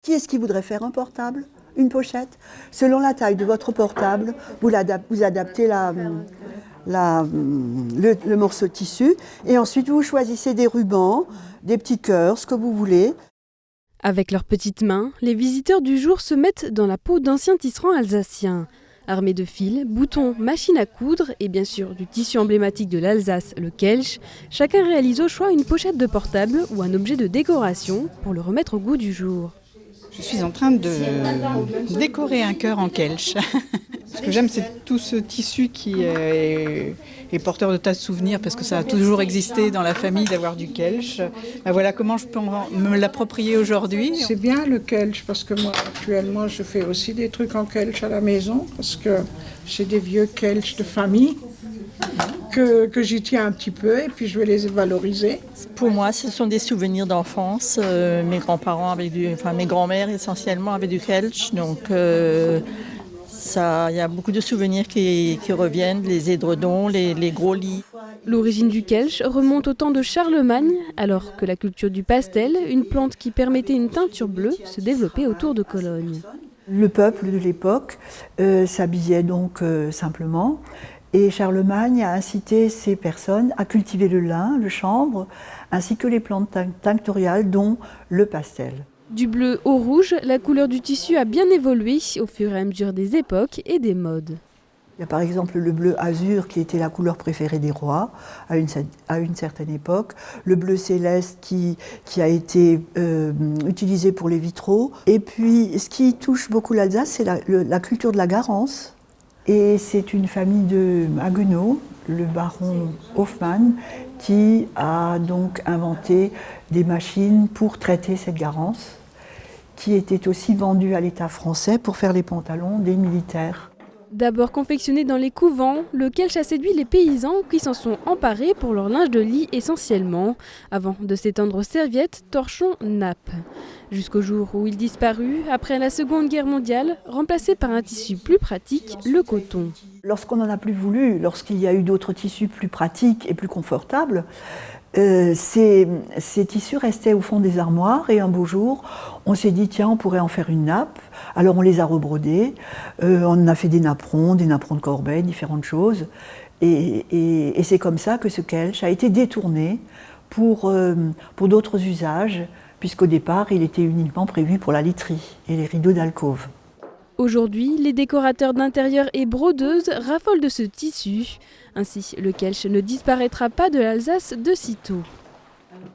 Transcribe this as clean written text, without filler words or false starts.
Qui est-ce qui voudrait faire un portable? Une pochette? Selon la taille de votre portable, vous adaptez le morceau de tissu et ensuite vous choisissez des rubans, des petits cœurs, ce que vous voulez. Avec leurs petites mains, les visiteurs du jour se mettent dans la peau d'anciens tisserands alsaciens. Armés de fils, boutons, machines à coudre et bien sûr du tissu emblématique de l'Alsace, le Kelch, chacun réalise au choix une pochette de portable ou un objet de décoration pour le remettre au goût du jour. Je suis en train de décorer un cœur en Kelch. Ce que j'aime, c'est tout ce tissu qui est porteur de tas de souvenirs, parce que ça a toujours existé dans la famille d'avoir du Kelch. Ben voilà comment je peux me l'approprier aujourd'hui. C'est bien le Kelch, parce que moi, actuellement, je fais aussi des trucs en Kelch à la maison, parce que j'ai des vieux Kelch de famille que j'y tiens un petit peu, et puis je vais les valoriser. Pour moi, ce sont des souvenirs d'enfance. Mes grands-parents mes grands-mères essentiellement avaient du Kelch, donc il y a beaucoup de souvenirs qui reviennent, les édredons, les gros lits. L'origine du Kelch remonte au temps de Charlemagne, alors que la culture du pastel, une plante qui permettait une teinture bleue, se développait autour de Cologne. Le peuple de l'époque s'habillait donc simplement. Et Charlemagne a incité ces personnes à cultiver le lin, le chanvre, ainsi que les plantes tinctoriales, dont le pastel. Du bleu au rouge, la couleur du tissu a bien évolué au fur et à mesure des époques et des modes. Il y a par exemple le bleu azur qui était la couleur préférée des rois à une certaine époque, le bleu céleste qui a été utilisé pour les vitraux. Et puis ce qui touche beaucoup l'Alsace, c'est la culture de la garance. Et c'est une famille de Haguenau, le baron Hofmann, qui a donc inventé des machines pour traiter cette garance, qui était aussi vendue à l'État français pour faire les pantalons des militaires. D'abord confectionné dans les couvents, le Kelch a séduit les paysans qui s'en sont emparés pour leur linge de lit essentiellement, avant de s'étendre aux serviettes, torchons, nappes. Jusqu'au jour où il disparut, après la Seconde Guerre mondiale, remplacé par un tissu plus pratique, le coton. Lorsqu'on n'en a plus voulu, lorsqu'il y a eu d'autres tissus plus pratiques et plus confortables, ces tissus restaient au fond des armoires et un beau jour, on s'est dit tiens, on pourrait en faire une nappe. Alors on les a rebrodés, on a fait des napperons de corbeille, différentes choses. Et c'est comme ça que ce Kelch a été détourné pour d'autres usages, puisqu'au départ, il était uniquement prévu pour la literie et les rideaux d'alcôve. Aujourd'hui, les décorateurs d'intérieur et brodeuses raffolent de ce tissu. Ainsi, le Kelch ne disparaîtra pas de l'Alsace de sitôt.